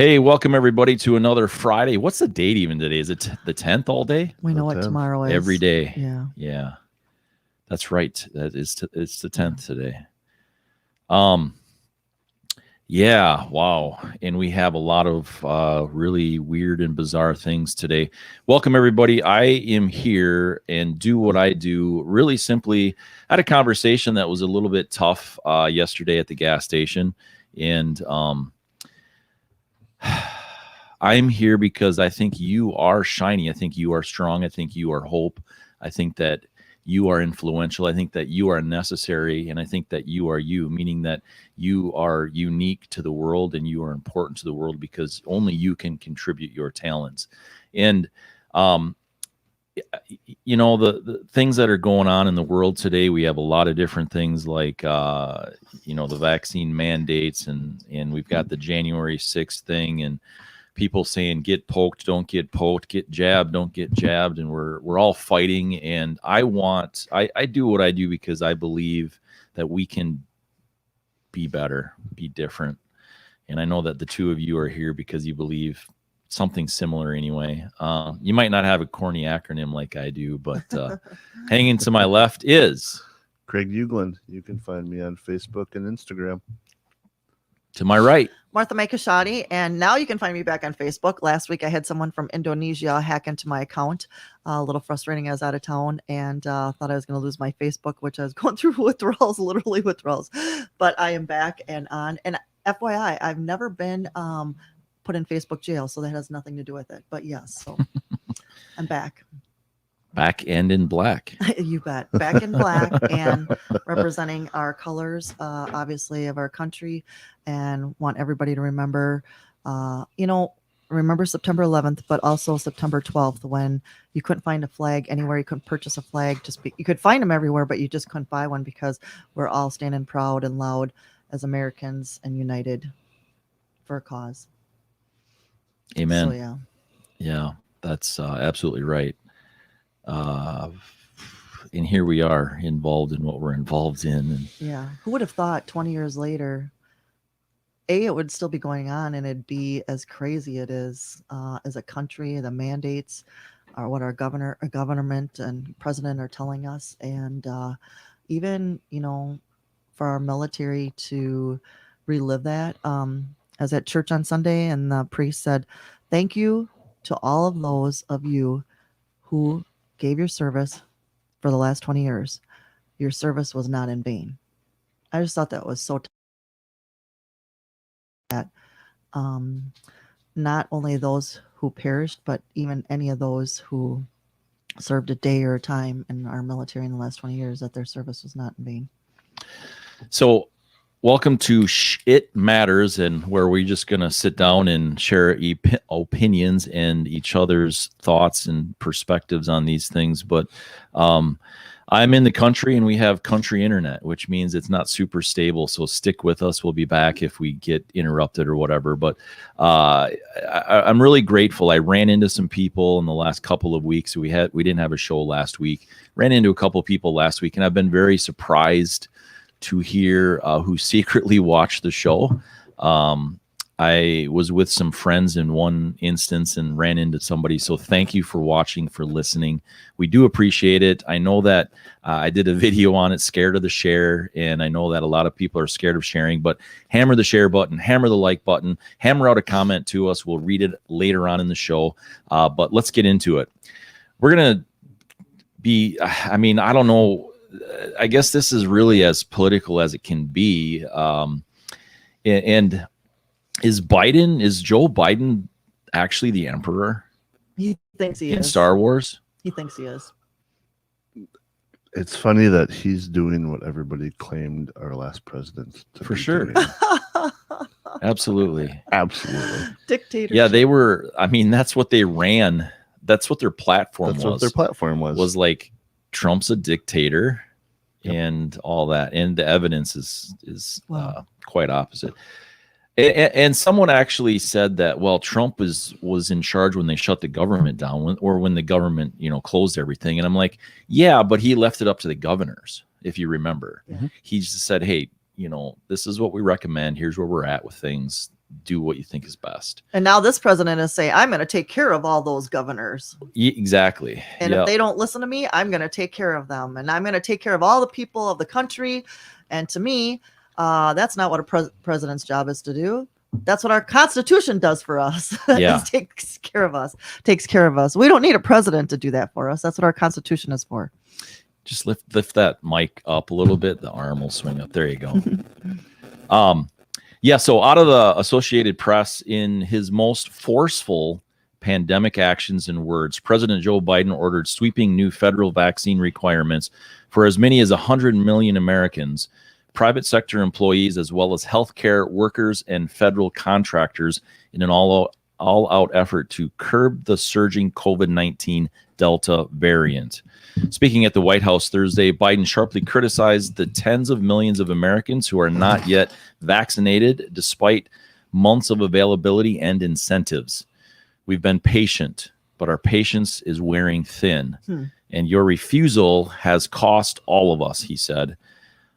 Hey, welcome everybody to another Friday. What's the date even today? Is it the 10th all day? We know The what 10th. tomorrow is. Every day. Yeah. Yeah. That's right. It's the 10th today. Yeah, wow. And we have a lot of really weird and bizarre things today. Welcome everybody. I am here and do what I do really simply. I had a conversation that was a little bit tough yesterday at the gas station, and I'm here because I think you are shiny. I think you are strong. I think you are hope. I think that you are influential. I think that you are necessary. And I think that you are you, meaning that you are unique to the world and you are important to the world because only you can contribute your talents. And, you know, the things that are going on in the world today, we have a lot of different things like, you know, the vaccine mandates and we've got the January 6th thing and people saying get poked, don't get poked, get jabbed, don't get jabbed, and we're all fighting. And I do what I do because I believe that we can be better, be different. And I know that the two of you are here because you believe something similar anyway. You might not have a corny acronym like I do, but hanging to my left is Craig Ugland. You can find me on Facebook and Instagram. to my right, Martha Makashadi, and now you can find me back on Facebook. Last week I had someone from Indonesia hack into my account. A little frustrating. I was out of town and thought I was going to lose my Facebook, which I was going through withdrawals, literally withdrawals. But I am back and on. And FYI, I've never been put in Facebook jail, so that has nothing to do with it. But yes, so I'm back. back and in black. You bet. Back in black and representing our colors, obviously, of our country, and want everybody to remember, remember September 11th, but also September 12th when you couldn't find a flag anywhere. You couldn't purchase a flag. You could find them everywhere, but you just couldn't buy one because we're all standing proud and loud as Americans and united for a cause. Amen. So, yeah. Yeah, that's absolutely right. And here we are involved in what we're involved in. And Yeah. Who would have thought 20 years later, it would still be going on and it'd be as crazy it is as a country, the mandates are what our government and president are telling us. And even, for our military to relive that. I was at church on Sunday and the priest said, thank you to all of those of you who gave your service for the last 20 years. Your service was not in vain. I just thought that was so that not only those who perished, but even any of those who served a day or a time in our military in the last 20 years, that their service was not in vain. so welcome to It Matters, and where we're just going to sit down and share opinions and each other's thoughts and perspectives on these things. But I'm in the country and we have country internet, which means it's not super stable. So stick with us. We'll be back if we get interrupted or whatever. But I'm really grateful. I ran into some people in the last couple of weeks. We didn't have a show last week. Ran into a couple of people last week, and I've been very surprised to hear who secretly watched the show. I was with some friends in one instance and ran into somebody. So thank you for watching, for listening. We do appreciate it. I know that I did a video on it, scared of the share. And I know that a lot of people are scared of sharing, but hammer the share button, hammer the like button, hammer out a comment to us. We'll read it later on in the show. But let's get into it. We're going to be, I don't know. I guess this is really as political as it can be. And is Joe Biden actually the emperor? He thinks he in is. Star Wars? He thinks he is. It's funny that he's doing what everybody claimed our last president to For be sure. doing. Absolutely. Absolutely. Dictatorship. Yeah, they were. That's what they ran. That's what their platform That's was. what their platform was. Was like Trump's a dictator, yep, and all that. And the evidence is Wow. Quite opposite. And someone actually said that, well, Trump was in charge when they shut the government down, or when the government, closed everything. And I'm like, yeah, but he left it up to the governors, if you remember. Yeah. He just said, hey, this is what we recommend. Here's where we're at with things. do what you think is best. And now this president is saying, I'm going to take care of all those governors. Exactly. And if they don't listen to me, I'm going to take care of them. And I'm going to take care of all the people of the country. And to me, that's not what a president's job is to do. That's what our Constitution does for us. Yeah. It takes care of us. We don't need a president to do that for us. That's what our Constitution is for. Just lift that mic up a little bit. The arm will swing up. There you go. Yeah. So out of the Associated Press, in his most forceful pandemic actions and words, President Joe Biden ordered sweeping new federal vaccine requirements for as many as 100 million Americans, private sector employees, as well as healthcare workers and federal contractors, in an all-out effort to curb the surging COVID-19 Delta variant. Speaking at the White House Thursday, Biden sharply criticized the tens of millions of Americans who are not yet vaccinated, despite months of availability and incentives. We've been patient, but our patience is wearing thin. And your refusal has cost all of us, he said.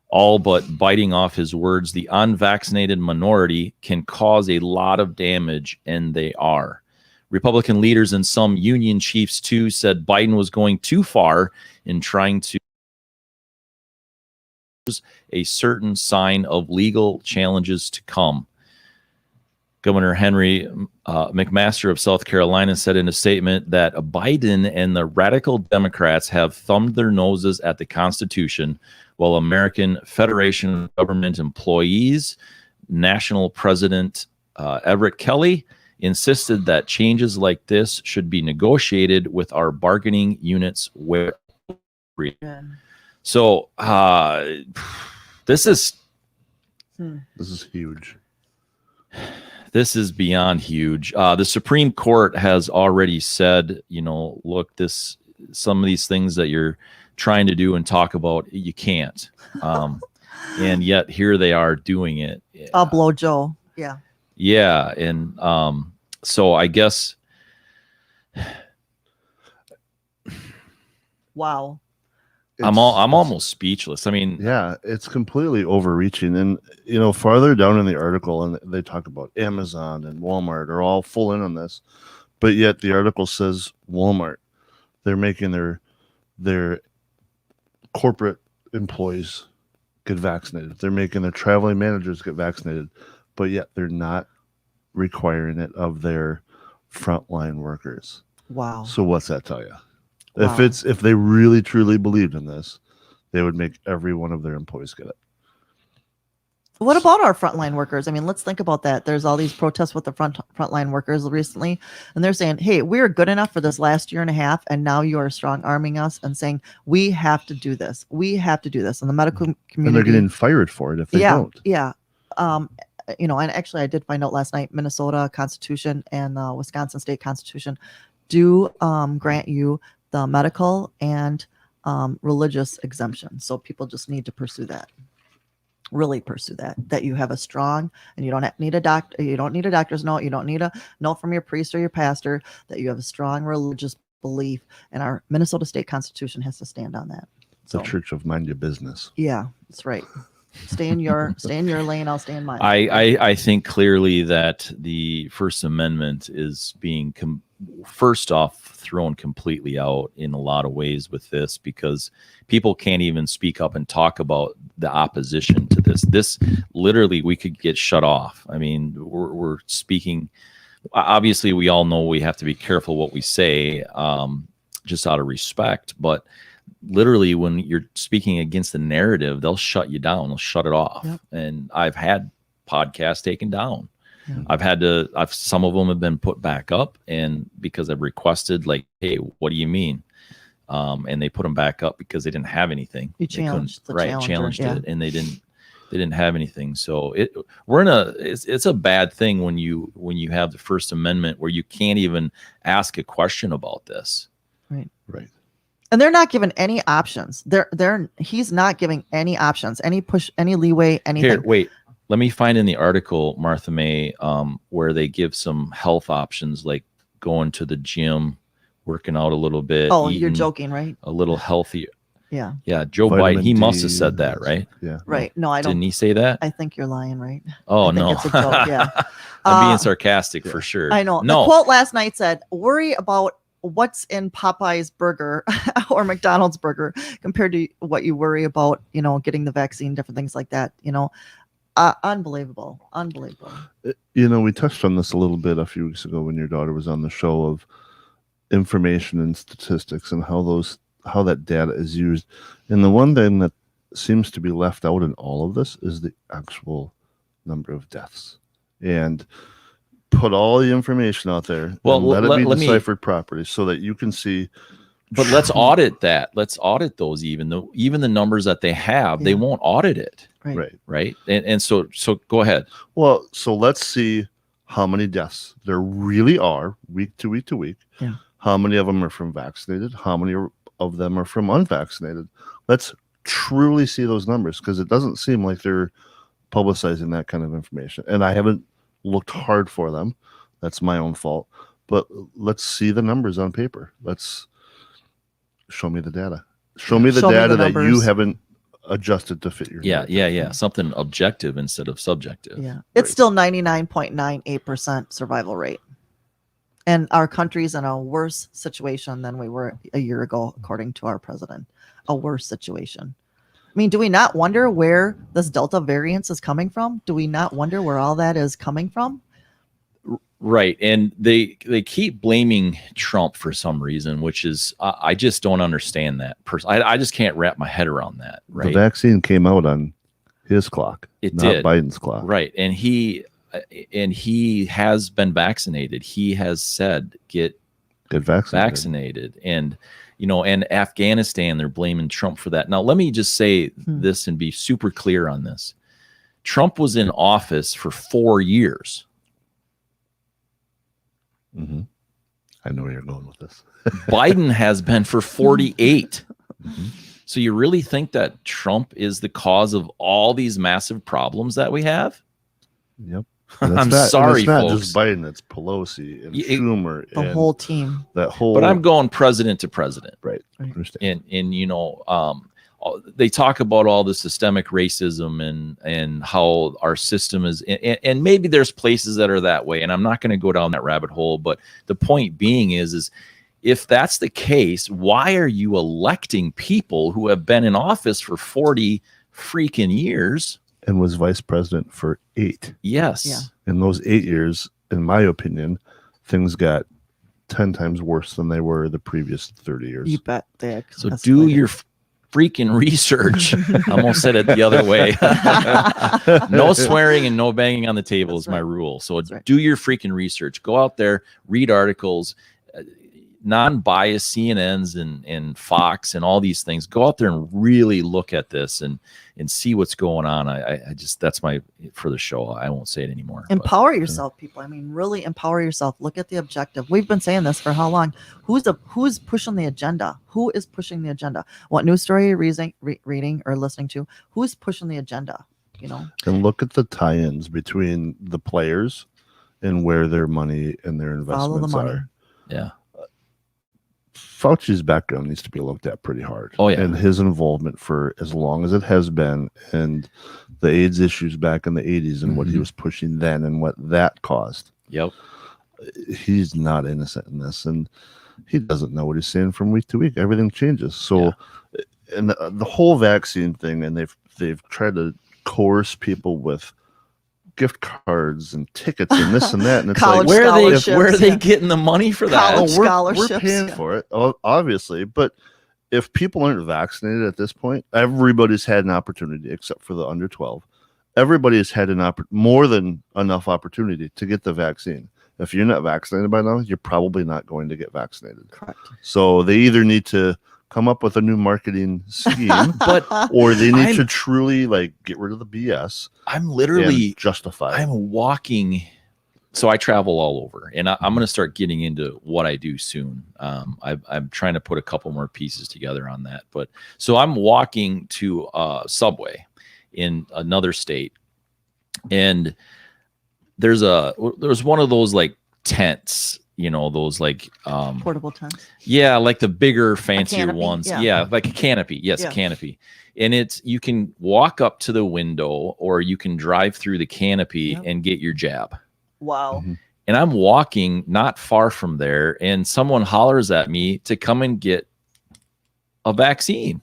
All but biting off his words, the unvaccinated minority can cause a lot of damage, and they are. Republican leaders and some union chiefs, too, said Biden was going too far in trying to a certain sign of legal challenges to come. Governor Henry McMaster of South Carolina said in a statement that Biden and the radical Democrats have thumbed their noses at the Constitution, while American Federation of Government Employees National President Everett Kelly insisted that changes like this should be negotiated with our bargaining units where so this is huge. This is beyond huge. The Supreme Court has already said, look, some of these things that you're trying to do and talk about, you can't. And yet here they are doing it. I'll blow Joe. Yeah. Yeah. And so I guess. Wow. I'm almost speechless. I mean, yeah, it's completely overreaching. And, farther down in the article, and they talk about Amazon and Walmart are all full in on this, but yet the article says Walmart, they're making their corporate employees get vaccinated. They're making their traveling managers get vaccinated, but yet they're not requiring it of their frontline workers. Wow. So what's that tell you? Wow. If they really truly believed in this, they would make every one of their employees get it. What about our frontline workers? I mean, let's think about that. There's all these protests with the frontline workers recently, and they're saying, hey, we're good enough for this last year and a half, and now you are strong arming us and saying, we have to do this. We have to do this. And the medical community. And they're getting fired for it if they don't. Yeah. And actually I did find out last night, Minnesota Constitution and the Wisconsin State Constitution do grant you the medical and religious exemption. So people just need to pursue that. Really pursue that you have a strong, and you don't need a doctor. You don't need a doctor's note. You don't need a note from your priest or your pastor that you have a strong religious belief. And our Minnesota State Constitution has to stand on that. The church of mind your business. Yeah, that's right. Stay in your lane. I'll stay in mine. I think clearly that the First Amendment is being first off thrown completely out in a lot of ways with this, because people can't even speak up and talk about the opposition to this. This literally, we could get shut off. I mean, we're speaking. Obviously, we all know we have to be careful what we say, just out of respect, but literally when you're speaking against the narrative, they'll shut you down. They'll shut it off. Yep. And I've had podcasts taken down. Yeah. Some of them have been put back up, and because I've requested, like, hey, what do you mean? And they put them back up because they didn't have anything. You challenged challenged yeah. it, and they didn't have anything. So it's a bad thing when you have the First Amendment where you can't even ask a question about this. Right. And they're not given any options. He's not giving any options, any push, any leeway, anything. Here, wait. Let me find in the article, Martha May, where they give some health options, like going to the gym, working out a little bit. Oh, you're joking, right? A little healthier. Yeah. Yeah, Joe Vitamin Biden, he must have D, said that, right? Yeah. Right. No, I don't. Didn't he say that? I think you're lying, right? Oh, I think no. it's a joke. Yeah. I'm being Uh, sarcastic yeah. for sure. I know. No. The quote last night said, "Worry about what's in Popeye's burger or McDonald's burger compared to what you worry about, getting the vaccine, different things like that." Unbelievable. We touched on this a little bit a few weeks ago when your daughter was on the show of information and statistics and how that data is used. And the one thing that seems to be left out in all of this is the actual number of deaths. And put all the information out there Well, and let it be let me- deciphered properly so that you can see. But let's audit that. Let's audit those. Even the numbers that they have, they Yeah. won't audit it, right? And so go ahead. Well, so let's see how many deaths there really are week to week to week. Yeah. How many of them are from vaccinated? How many of them are from unvaccinated? Let's truly see those numbers, because it doesn't seem like they're publicizing that kind of information. And I haven't looked hard for them. That's my own fault. But let's see the numbers on paper. Let's show me the data. Show me the data that you numbers. haven't adjusted to fit your narrative. Something objective instead of subjective. Yeah. It's still 99.98% survival rate. And our country's in a worse situation than we were a year ago, according to our president. A worse situation. I mean, do we not wonder where this Delta variant is coming from? Do we not wonder where all that is coming from? Right. And they keep blaming Trump for some reason, which is, I just don't understand that. I just can't wrap my head around that. Right. The vaccine came out on his clock. It not did. Biden's clock. Right. And he has been vaccinated. He has said, get vaccinated. And, and Afghanistan, they're blaming Trump for that. Now, let me just say this and be super clear on this. Trump was in office for 4 years. Mm-hmm. I know where you're going with this. Biden has been for 48. Mm-hmm. So you really think that Trump is the cause of all these massive problems that we have? Yep. I'm sorry, it's not folks. just Biden. It's Pelosi and Schumer. The and whole team. That whole. But I'm going president to president. Right. Understand. And they talk about all the systemic racism and how our system is, and maybe there's places that are that way. And I'm not going to go down that rabbit hole. But the point being is if that's the case, why are you electing people who have been in office for 40 freaking years? And was vice president for 8. Yes. Yeah. In those 8 years, in my opinion, things got 10 times worse than they were the previous 30 years. You bet. So do your freaking research. I almost said it the other way. No swearing and no banging on the table is my rule. So do your freaking research. Go out there, read articles, non-biased CNNs and Fox and all these things. Go out there and really look at this and see what's going on. I just, that's for the show. I won't say it anymore. Empower yourself, people. I mean, really empower yourself. Look at the objective. We've been saying this for how long? Who's pushing the agenda? Who is pushing the agenda? What news story are you reading or listening to? Who's pushing the agenda? And look at the tie-ins between the players and where their money and their investments are. Yeah. Fauci's background needs to be looked at pretty hard. Oh, yeah. And his involvement for as long as it has been, and the AIDS issues back in the 80s and what he was pushing then and what that caused. Yep. He's not innocent in this, and he doesn't know what he's saying from week to week. Everything changes. So, and the whole vaccine thing, and they've tried to coerce people with gift cards and tickets and this and that, and it's College like where are they getting the money for that? College we're scholarships. paying for it, obviously, but if people aren't vaccinated at this point, everybody's had an opportunity except for the under 12. Everybody has had more than enough opportunity to get the vaccine. If you're not vaccinated by now, you're probably not going to get vaccinated. Correct. So they either need to come up with a new marketing scheme, or they need to truly get rid of the BS. I'm literally justify. I'm walking. So I travel all over, and I'm going to start getting into what I do soon. I'm trying to put a couple more pieces together on that. But so I'm walking to Subway in another state, and there's one of those tents you know, those like Portable tents. yeah, like the bigger, fancier canopy, ones. yeah. Yeah, like a canopy. Yes, Yeah. a canopy. And it's you can walk up to the window or you can drive through the canopy Yep. and get your jab. Wow. Mhm. And I'm walking not far from there, and someone hollers at me to come and get a vaccine.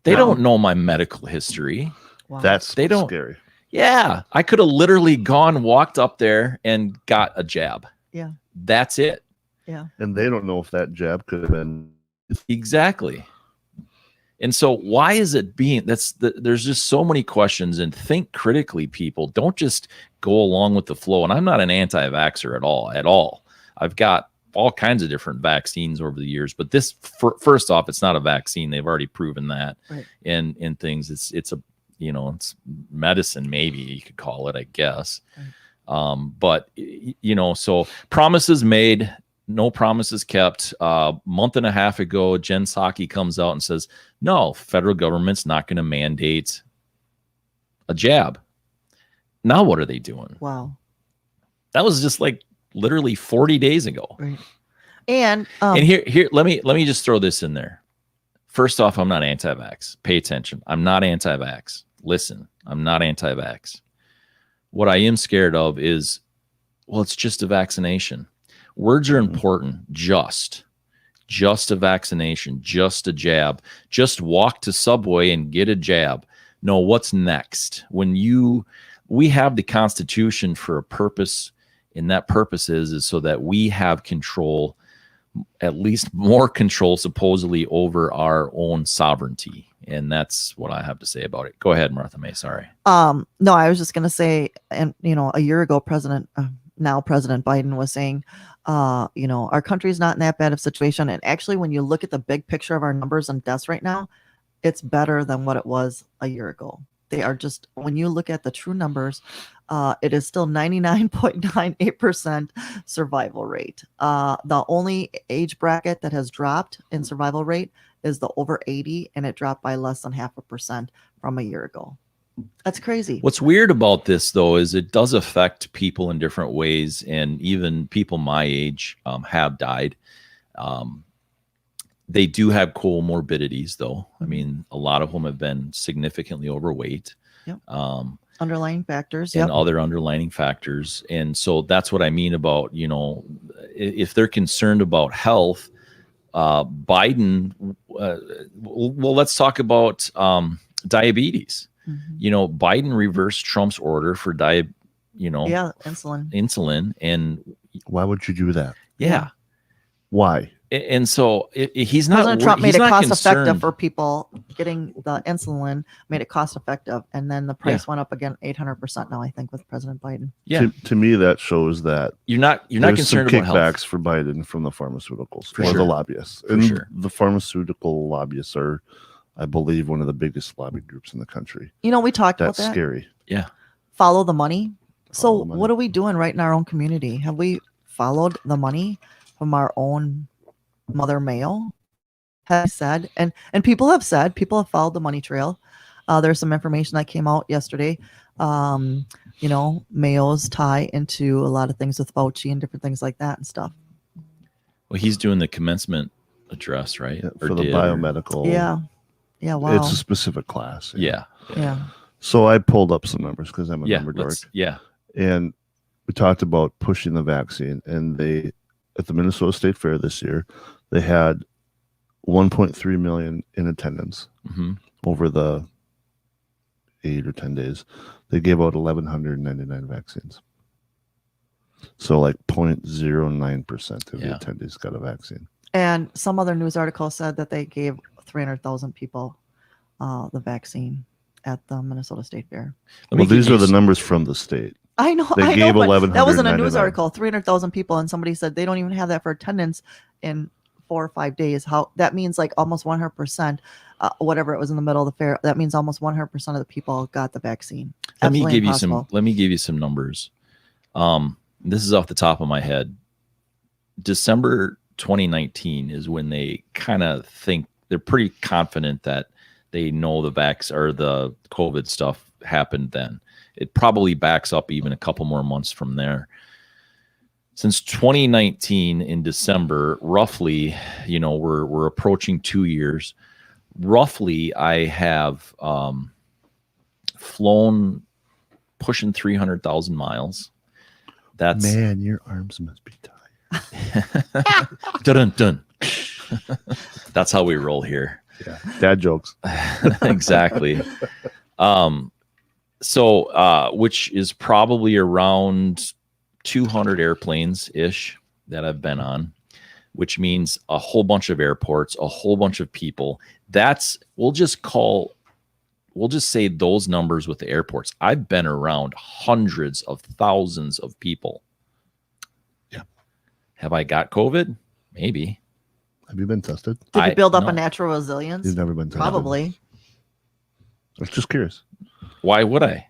They Wow. don't know my medical history. Wow. That's They don't- scary. Yeah, I could have literally walked up there and got a jab. Yeah. That's it. And they don't know if that jab could have been. Exactly. And so why is it being there's just so many questions, and think critically, people. Don't just go along with the flow. And I'm not an anti-vaxxer at all. I've got all kinds of different vaccines over the years, but this first off, it's not a vaccine. They've already proven that. Right. And in things, it's a, you know, it's medicine, maybe you could call it, I guess. Right. But you know, so promises made, no promises kept. Month and a half ago, Jen Psaki comes out and says, no, federal government's not going to mandate a jab. Now what are they doing? Wow. That was just like literally 40 days ago. Right. And here, let me just throw this in there. First off, I'm not anti-vax. Pay attention. I'm not anti-vax. Listen, I'm not anti-vax. What I am scared of is, well, it's just a vaccination. Words are important. Just a vaccination, just a jab, just walk to Subway and get a jab. No, what's next? We have the Constitution for a purpose, and that purpose is so that we have control, at least more control supposedly, over our own sovereignty. And that's what I have to say about it. Go ahead, Martha May. Sorry. no, I was just going to say, and you know, a year ago, now President Biden was saying, you know, our country's not in that bad of a situation. And actually, when you look at the big picture of our numbers and deaths right now, it's better than what it was a year ago. They are just, when you look at the true numbers, it is still 99.98% survival rate. The only age bracket that has dropped in survival rate is the over 80, and it dropped by less than 0.5% from a year ago. That's crazy. What's weird about this, though, is it does affect people in different ways, and even people my age have died. They do have comorbidities, though. I mean, a lot of them have been significantly overweight. Yep. Underlying factors. And Yep. other underlining factors. And so that's what I mean about, you know, if they're concerned about health, Biden, well, let's talk about diabetes. Mm-hmm. You know, Biden reversed Trump's order for insulin. And Why would you do that? yeah. Why? And so he's not. President Trump made it not cost concerned. effective for people getting the insulin, made it cost effective. And then the price went up again 800% now, I think, with President Biden. Yeah. To me, that shows that You're not there's concerned some about kickbacks health. for Biden from the pharmaceuticals For or sure. the lobbyists. For And sure. the pharmaceutical lobbyists are, I believe, one of the biggest lobby groups in the country. You know, we talked That's about that. scary. Yeah. Follow the money. So Follow the money. what are we doing right in our own community? Have we followed the money from our own Mother Mayo? Has said, and people have said, people have followed the money trail. There's some information that came out yesterday. You know, Mayo's tie into a lot of things with Fauci and different things like that and stuff. Well, he's doing the commencement address, right? Yeah, Or for the did, or- biomedical. Yeah. Wow. It's a specific class. Yeah. Yeah. So I pulled up some numbers because I'm a Yeah. number dork. Yeah. And we talked about pushing the vaccine. And they, at the Minnesota State Fair this year, they had 1.3 million in attendance Hmm. over the 8 or 10 days. They gave out 1,199 vaccines. So like 0.09% of the Yeah. attendees got a vaccine. And some other news article said that they gave 300,000 people the vaccine at the Minnesota State Fair. Let me Well, these give are you the some- numbers from the state. I know. They I gave know, but that wasn't a news 1,199. article. 300,000 people, and somebody said they don't even have that for attendance in 4 or 5 days. How that means like almost 100%, whatever it was in the middle of the fair. That means almost 100% of the people got the vaccine. Let me Absolutely give impossible. you some. Let me give you some numbers. This is off the top of my head. December 2019 is when they kind of think they're pretty confident that they know the vax or the COVID stuff happened then. It probably backs up even a couple more months from there. since 2019 in December, roughly, we're approaching 2 years. Roughly, I have flown pushing 300,000 miles. That's Man, your arms must be tired. dun dun. That's how we roll here. Yeah, dad jokes. Exactly. So which is probably around 200 airplanes ish that I've been on, which means a whole bunch of airports, a whole bunch of people. We'll just say those numbers with the airports. I've been around hundreds of thousands of people. Yeah. Have I got COVID? Maybe. Have you been tested? Did you build up no. a natural resilience? You've never been tested. Probably. I was just curious. Why would I?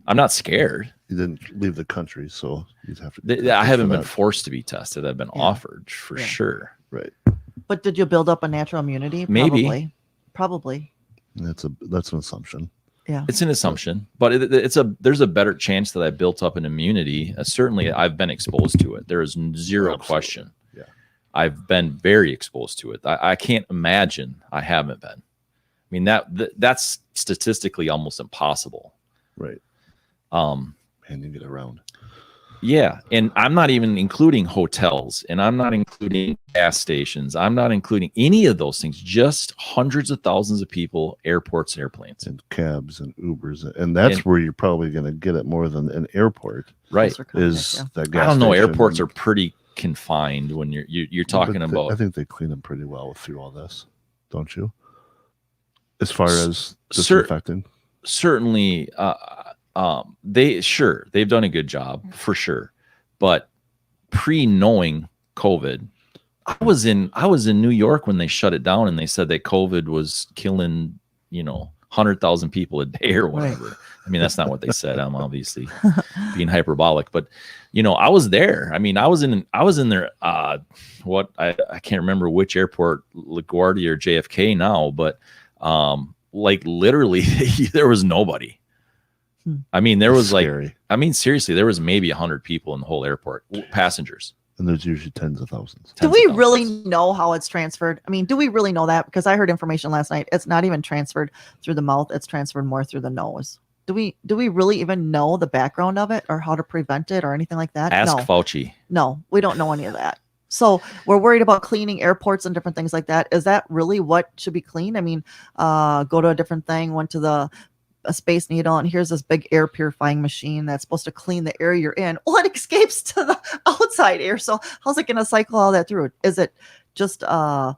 I'm not scared. You didn't leave the country, so you'd have to. I haven't been forced to be tested. I've been offered for sure. Right. But did you build up a natural immunity? Maybe. Probably. That's an assumption. Yeah. It's an assumption, but there's a better chance that I built up an immunity. Certainly, I've been exposed to it. There is zero question. Yeah. I've been very exposed to it. I can't imagine I haven't been. I mean, that's statistically almost impossible. Right. And you get around. Yeah. And I'm not even including hotels, and I'm not including gas stations. I'm not including any of those things, just hundreds of thousands of people, airports, and airplanes. And cabs and Ubers. And that's where you're probably going to get it more than an airport. Right. Is that gas I don't know. station Airports are pretty confined when you're talking about. I think they clean them pretty well through all this, don't you? As far as disinfecting. Certainly, they've done a good job for sure, but pre-knowing COVID, I was in New York when they shut it down and they said that COVID was killing 100,000 people a day or whatever. Right. I mean, that's not what they said. I'm obviously being hyperbolic, but I was there. I mean, I was in there. I can't remember which airport, LaGuardia or JFK now, but like literally there was nobody. I mean, there was seriously, there was maybe 100 people in the whole airport, passengers. And there's usually tens of thousands. Do we really know how it's transferred? I mean, do we really know that? Because I heard information last night. It's not even transferred through the mouth. It's transferred more through the nose. Do we really even know the background of it or how to prevent it or anything like that? Ask Fauci. No, we don't know any of that. So we're worried about cleaning airports and different things like that. Is that really what should be cleaned? I mean, go to a different thing, went to a Space Needle, and here's this big air purifying machine that's supposed to clean the air you're in. Well, it escapes to the outside air. So how's it going to cycle all that through? Is it just a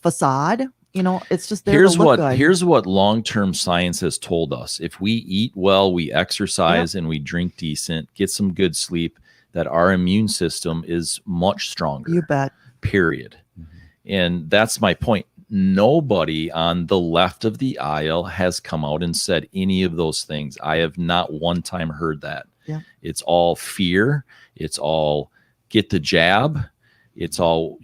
facade? It's just there to look good. Here's what long-term science has told us. If we eat well, we exercise, and we drink decent, get some good sleep, that our immune system is much stronger. You bet. Period. Mm-hmm. And that's my point. Nobody on the left of the aisle has come out and said any of those things. I have not one time heard that. Yeah. It's all fear. It's all get the jab. It's all,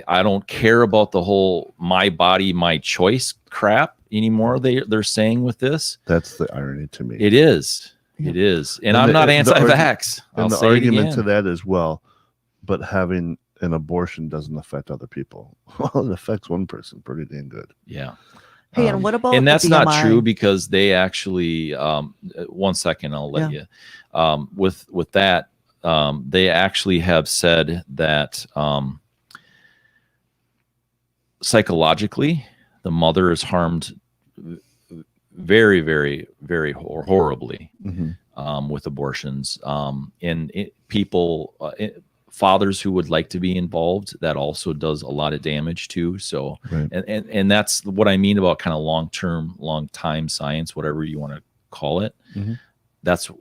I don't care about the whole my body, my choice crap anymore. They're saying with this. That's the irony to me. It is. Yeah. It is. And I'm not anti-vax. And the argument to that as well, but having an abortion doesn't affect other people. Well, it affects one person pretty dang good. Yeah. Hey, and what about and that's not true because they actually 1 second, I'll let you with that. They actually have said that psychologically the mother is harmed very, very, very horribly with abortions. And people, fathers who would like to be involved, that also does a lot of damage too. So, right. and that's what I mean about kind of long time science, whatever you want to call it. Mm-hmm. That's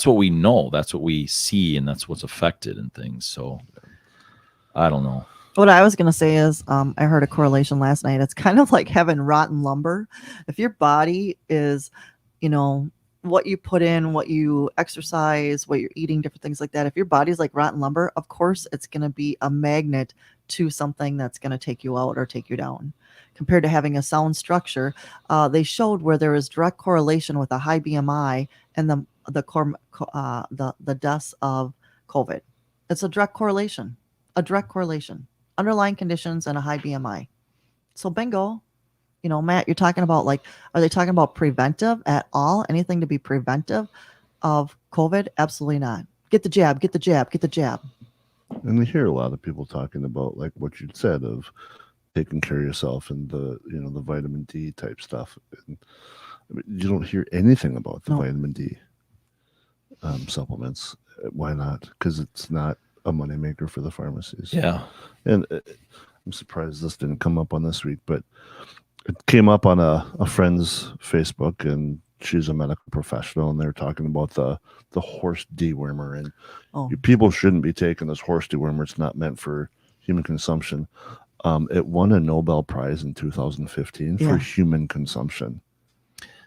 what we know. That's what we see, and that's what's affected and things. So, I don't know. What I was going to say is I heard a correlation last night. It's kind of like having rotten lumber. If your body is, what you put in, what you exercise, what you're eating, different things like that. If your body's like rotten lumber, of course, it's going to be a magnet to something that's going to take you out or take you down. Compared to having a sound structure, they showed where there is direct correlation with a high BMI and the deaths of COVID. It's a direct correlation. Underlying conditions and a high BMI. So bingo. Matt, you're talking about are they talking about preventive at all? Anything to be preventive of COVID? Absolutely not. Get the jab, get the jab, get the jab. And we hear a lot of people talking about like what you said of taking care of yourself and the vitamin D type stuff. And you don't hear anything about the vitamin D supplements. Why not? Because it's not a moneymaker for the pharmacies. Yeah. And I'm surprised this didn't come up on this week, but it came up on a friend's Facebook, and she's a medical professional, and they're talking about the horse dewormer, and people shouldn't be taking this horse dewormer. It's not meant for human consumption. It won a Nobel Prize in 2015 for human consumption.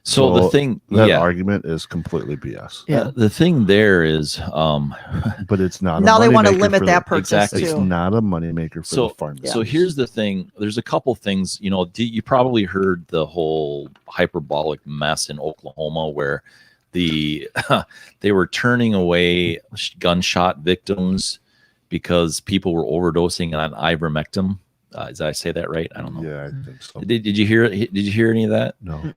So the thing, that argument is completely BS. Yeah. The thing there is, but it's not. Now they want to limit that purchase exactly. too. It's not a moneymaker for the pharmacy. So here's the thing. There's a couple things. You probably heard the whole hyperbolic mess in Oklahoma where they were turning away gunshot victims because people were overdosing on ivermectin. Did I say that right? I don't know. Yeah, I think so. Did you hear? Did you hear any of that? No.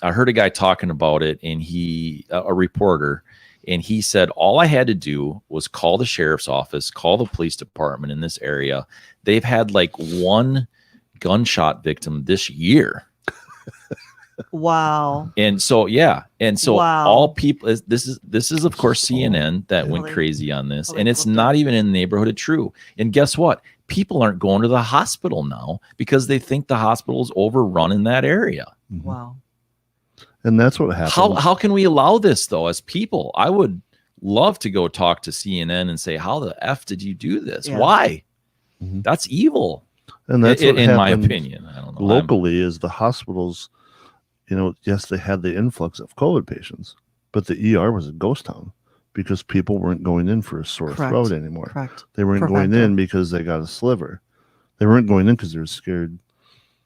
I heard a guy talking about it, and a reporter, and he said, all I had to do was call the sheriff's office, call the police department in this area. They've had like one gunshot victim this year. Wow. And so, Wow. all people, this is of course CNN that went crazy on this, and it's not even in the neighborhood of true. And guess what? People aren't going to the hospital now because they think the hospital is overrun in that area. Mm-hmm. Wow. And that's what happened. How can we allow this though? As people, I would love to go talk to CNN and say, how the F did you do this? Yeah. Why? Mm-hmm. That's evil. And that's what in my happened opinion. I don't know. Locally is the hospitals, yes, they had the influx of COVID patients, but the ER was a ghost town because people weren't going in for a sore throat anymore. Correct. They weren't going in because they got a sliver. They weren't going in because they were scared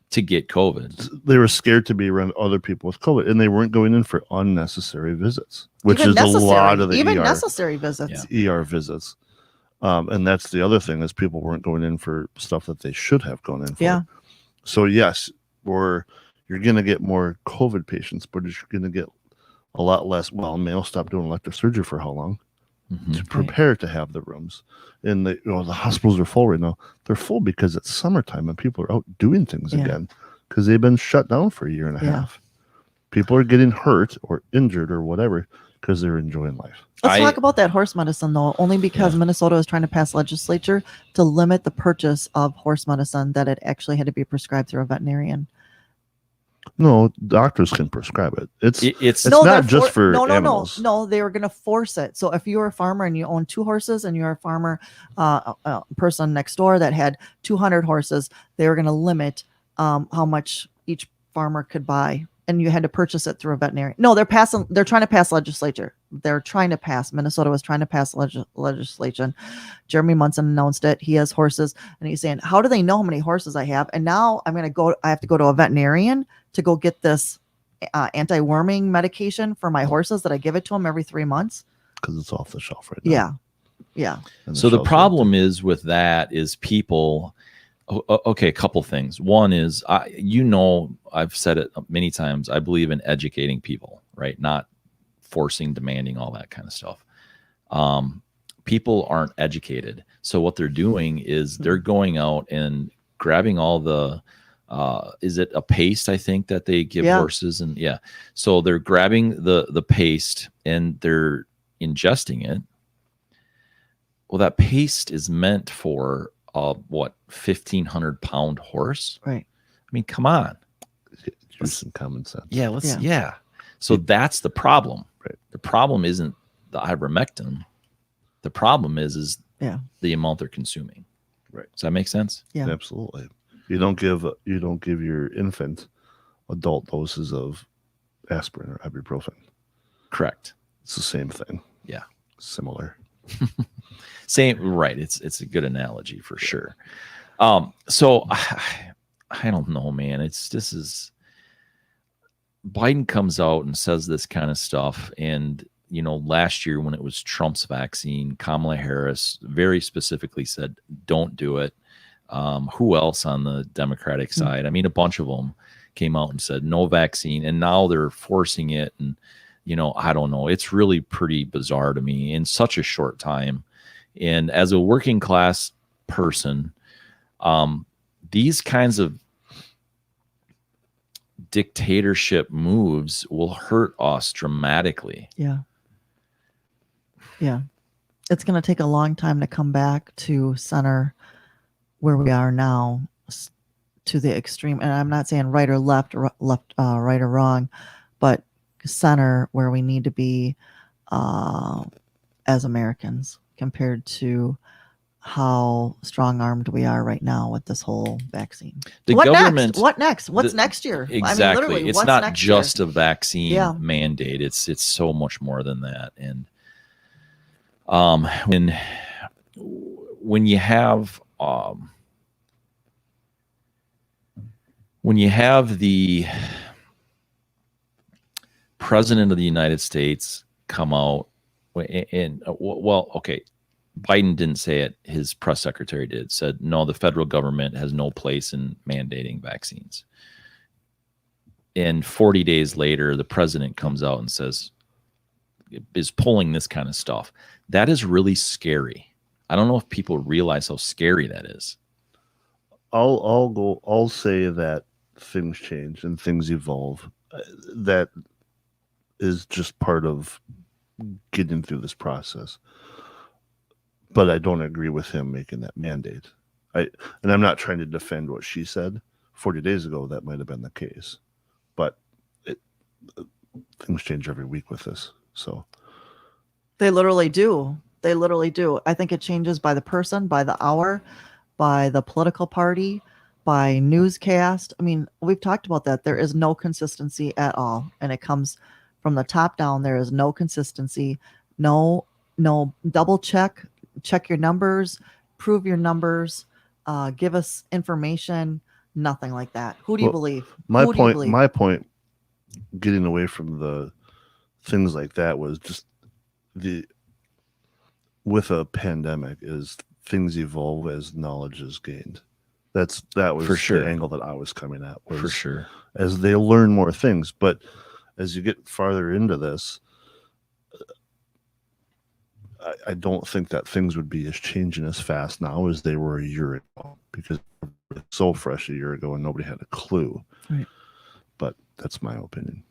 to get COVID. They were scared to be around other people with COVID, and they weren't going in for unnecessary visits, which is a lot of the necessary visits. ER visits. And that's the other thing is people weren't going in for stuff that they should have gone in for. Yeah. So yes, you're going to get more COVID patients, but you're going to get a lot less. Well, Mayo stopped doing elective surgery for how long? Mm-hmm. To prepare to have the rooms. And the hospitals are full right now. They're full because it's summertime and people are out doing things again because they've been shut down for a year and a half. People are getting hurt or injured or whatever because they're enjoying life. Let's talk about that horse medicine though, only because Minnesota is trying to pass legislature to limit the purchase of horse medicine that it actually had to be prescribed through a veterinarian. No, doctors can prescribe it. It's no, not just for animals. No, they were going to force it. So if you're a farmer and you own 2 horses and you're a farmer, person next door that had 200 horses, they were going to limit how much each farmer could buy, and you had to purchase it through a veterinarian. No, they're trying to pass legislature. Minnesota was trying to pass legislation. Jeremy Munson announced it. He has horses, and he's saying, how do they know how many horses I have? And now I have to go to a veterinarian to go get this anti-worming medication for my horses that I give it to them every 3 months. Because it's off the shelf right now. Yeah. So the problem is with that is people. Okay, a couple things. One is, I've said it many times. I believe in educating people, right? Not forcing, demanding, all that kind of stuff. People aren't educated. So what they're doing is they're going out and grabbing all the, is it a paste, I think, that they give horses? And so they're grabbing the paste and they're ingesting it. Well, that paste is meant for 1,500 pound horse, right? I mean, come on, use some common sense. So that's the problem, right? The problem isn't the ivermectin. The problem is the amount they're consuming, right? Does that make sense? Yeah, absolutely. You don't give your infant adult doses of aspirin or ibuprofen. Correct. It's the same thing. Yeah, similar. Same, right? It's a good analogy for sure. So I don't know, man. This is Biden comes out and says this kind of stuff, and last year when it was Trump's vaccine, Kamala Harris very specifically said, "Don't do it." Who else on the Democratic side? I mean, a bunch of them came out and said no vaccine, and now they're forcing it. And I don't know. It's really pretty bizarre to me in such a short time. And as a working class person, these kinds of dictatorship moves will hurt us dramatically. Yeah. It's going to take a long time to come back to center where we are now, to the extreme. And I'm not saying right or left, right or wrong, but center where we need to be as Americans compared to how strong-armed we are right now with this whole vaccine. What next? What's next year? Exactly. I mean, it's not just a vaccine mandate. It's so much more than that. And when you have the president of the United States come out and okay, Biden didn't say it. His press secretary said, no, the federal government has no place in mandating vaccines. And 40 days later, the president comes out and is pulling this kind of stuff. That is really scary. I don't know if people realize how scary that is. I'll say that things change and things evolve. That is just part of getting through this process. But I don't agree with him making that mandate. And I'm not trying to defend what she said. 40 days ago, that might have been the case. But things change every week with this. So they literally do. I think it changes by the person, by the hour, by the political party, by newscast. I mean, we've talked about that. There is no consistency at all. And it comes from the top down. There is no consistency. No double check your numbers, prove your numbers, give us information, nothing like that. Who do you believe? My point, getting away from the things like that, was just with a pandemic is things evolve as knowledge is gained. That was for sure the angle that I was coming at. For sure. As they learn more things, but as you get farther into this, I don't think that things would be as changing as fast now as they were a year ago, because it's so fresh a year ago and nobody had a clue. Right. But that's my opinion.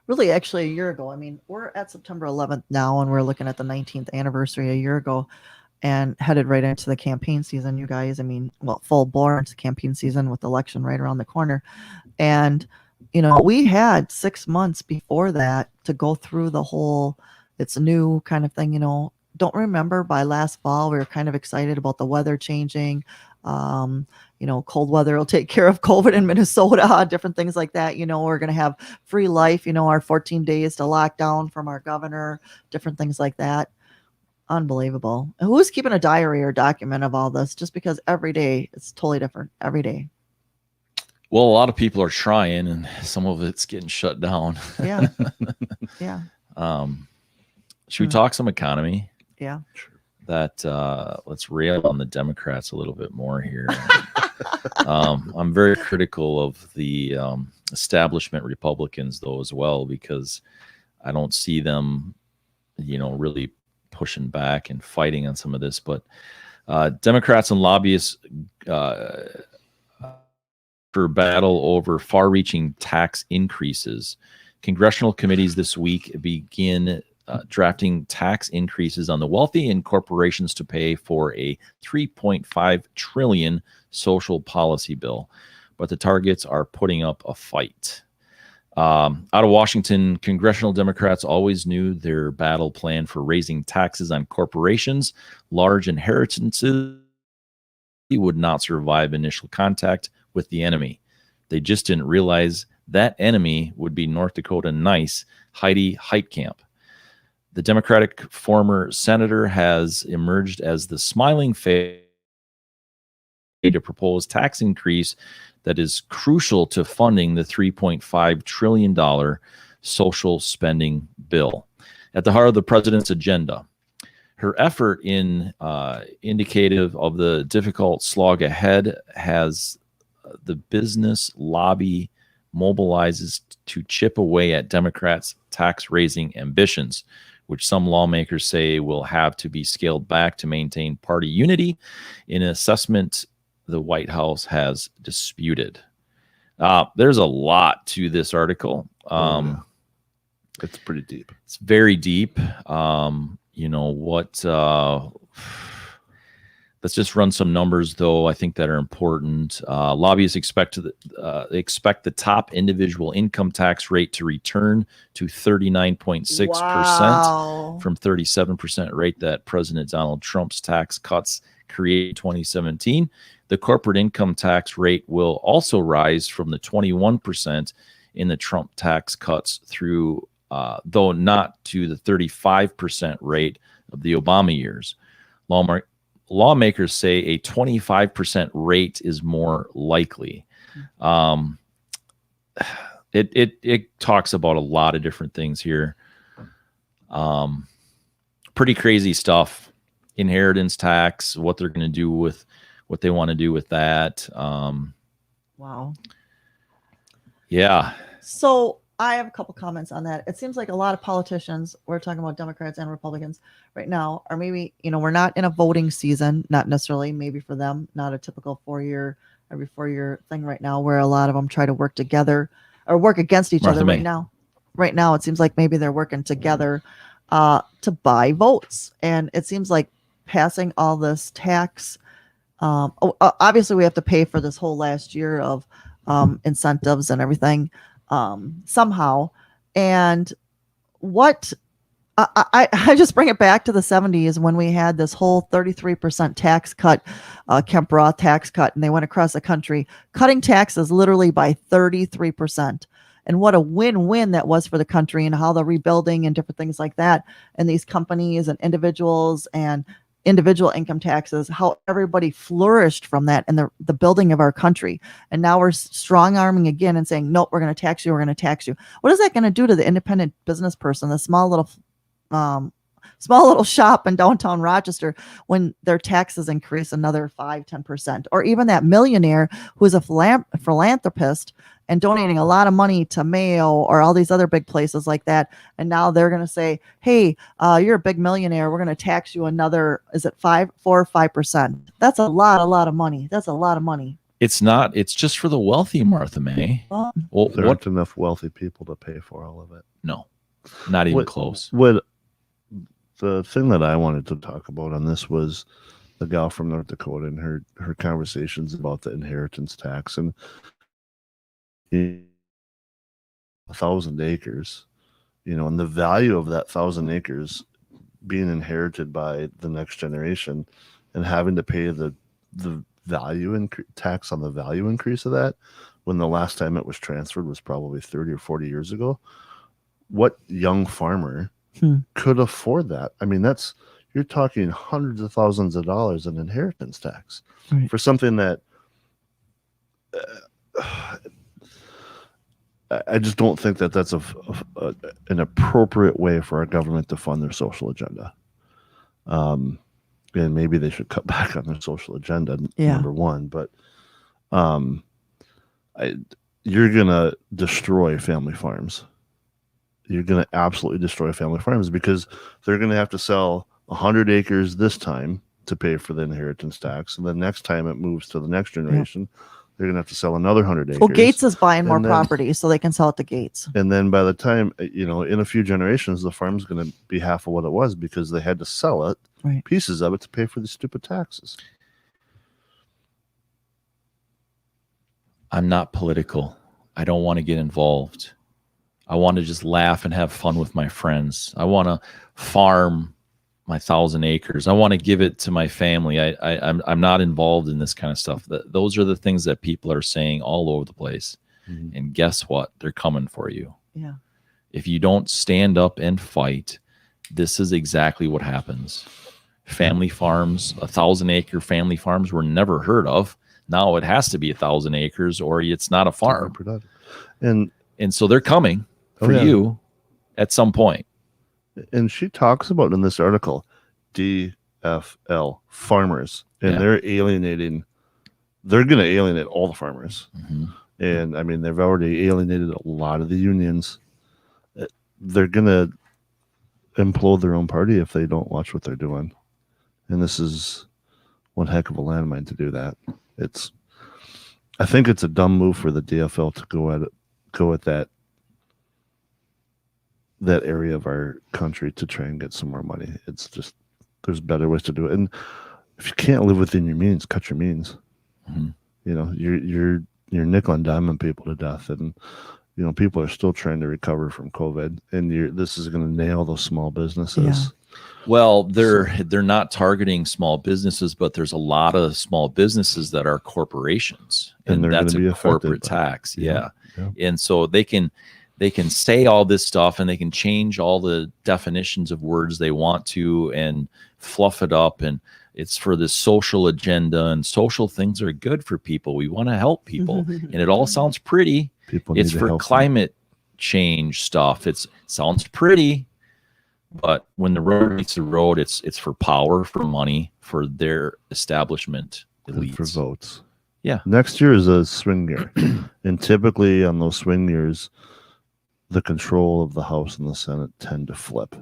Really, actually, a year ago. I mean, we're at September 11th now, and we're looking at the 19th anniversary a year ago, and headed right into the campaign season, you guys. I mean, full bore into campaign season with election right around the corner. And, we had 6 months before that to go through the whole, it's a new kind of thing, Don't remember by last fall, we were kind of excited about the weather changing. Cold weather will take care of COVID in Minnesota, different things like that. We're going to have free life, our 14 days to lock down from our governor, different things like that. Unbelievable. And who's keeping a diary or document of all this? Just because every day it's totally different every day. Well, a lot of people are trying, and some of it's getting shut down. Yeah. Yeah. Should we talk some economy? Yeah. Let's rail on the Democrats a little bit more here. I'm very critical of the establishment Republicans, though, as well, because I don't see them, really pushing back and fighting on some of this. But Democrats and lobbyists for battle over far-reaching tax increases. Congressional committees this week begin drafting tax increases on the wealthy and corporations to pay for a $3.5 trillion social policy bill. But the targets are putting up a fight. Out of Washington, congressional Democrats always knew their battle plan for raising taxes on corporations, large inheritances, would not survive initial contact with the enemy. They just didn't realize that enemy would be North Dakota nice Heidi Heitkamp. The Democratic former senator has emerged as the smiling face to propose tax increase that is crucial to funding the $3.5 trillion social spending bill. At the heart of the president's agenda, her effort in indicative of the difficult slog ahead has the business lobby mobilizes to chip away at Democrats' tax-raising ambitions, which some lawmakers say will have to be scaled back to maintain party unity, in an assessment the White House has disputed. There's a lot to this article. It's pretty deep. It's very deep. You know what? Let's just run some numbers, though, I think that are important. Lobbyists expect the top individual income tax rate to return to 39.6% from 37% rate that President Donald Trump's tax cuts created in 2017. The corporate income tax rate will also rise from the 21% in the Trump tax cuts through, though not to the 35% rate of the Obama years. Lawmakers say a 25% rate is more likely. It talks about a lot of different things here. Pretty crazy stuff. Inheritance tax, what they're going to do with what they want to do with that. Wow. Yeah. So I have a couple comments on that. It seems like a lot of politicians, we're talking about Democrats and Republicans right now, or maybe, we're not in a voting season, not necessarily, maybe for them, not a typical every 4-year thing right now, where a lot of them try to work together or work against each other right now. Right now, it seems like maybe they're working together to buy votes. And it seems like passing all this tax, obviously we have to pay for this whole last year of incentives and everything somehow. And what I just bring it back to the 70s when we had this whole 33% tax cut, Kemp Roth tax cut, and they went across the country cutting taxes literally by 33%. And what a win-win that was for the country, and how the rebuilding and different things like that, and these companies and individuals and individual income taxes, how everybody flourished from that and the building of our country. And now we're strong arming again and saying, nope, we're going to tax you. We're going to tax you. What is that going to do to the independent business person, the small little shop in downtown Rochester, when their taxes increase another 5-10%, or even that millionaire who is a philanthropist and donating a lot of money to Mayo or all these other big places like that. And now they're going to say, hey, you're a big millionaire. We're going to tax you another, is it 4 or 5%? That's a lot of money. That's a lot of money. It's not, it's just for the wealthy, Martha May. Well, there aren't enough wealthy people to pay for all of it. No, not even close. The thing that I wanted to talk about on this was the gal from North Dakota and her conversations about the inheritance tax. And 1,000 acres, and the value of that 1,000 acres being inherited by the next generation, and having to pay the value tax on the value increase of that, when the last time it was transferred was probably 30 or 40 years ago. What young farmer could afford that? I mean, you're talking hundreds of thousands of dollars in inheritance tax for something that I just don't think that that's an appropriate way for our government to fund their social agenda. And maybe they should cut back on their social agenda, number one. But you're going to destroy family farms. You're going to absolutely destroy family farms, because they're going to have to sell 100 acres this time to pay for the inheritance tax. And the next time it moves to the next generation, they're going to have to sell another 100 acres. Well, Gates is buying more property so they can sell it to Gates. And then by the time, in a few generations, the farm's going to be half of what it was, because they had to sell it, pieces of it, to pay for the stupid taxes. I'm not political. I don't want to get involved. I want to just laugh and have fun with my friends. I want to farm my 1,000 acres. I want to give it to my family. I'm not involved in this kind of stuff. Those are the things that people are saying all over the place. Mm-hmm. And guess what? They're coming for you. Yeah. If you don't stand up and fight, this is exactly what happens. Family farms, 1,000-acre family farms were never heard of. Now it has to be 1,000 acres or it's not a farm. Productive. And so they're coming for you at some point. And she talks about in this article, DFL farmers, and they're going to alienate all the farmers. Mm-hmm. And I mean, they've already alienated a lot of the unions. They're going to implode their own party if they don't watch what they're doing. And this is one heck of a landmine to do that. I think it's a dumb move for the DFL to go at that area of our country to try and get some more money. It's just, there's better ways to do it. And if you can't live within your means, cut your means. Mm-hmm. You know, you're nickel and diming people to death, and you know, people are still trying to recover from COVID, and this is going to nail those small businesses. Yeah. Well, they're not targeting small businesses, but there's a lot of small businesses that are corporations, and that's a corporate tax. Yeah. And so they can say all this stuff, and they can change all the definitions of words they want to and fluff it up, and it's for the social agenda, and social things are good for people. We want to help people, and it all sounds pretty. It's for climate change stuff. It sounds pretty, but when the road meets the road, it's for power, for money, for their establishment elites. For votes. Yeah. Next year is a swing year, and typically on those swing years, the control of the House and the Senate tend to flip.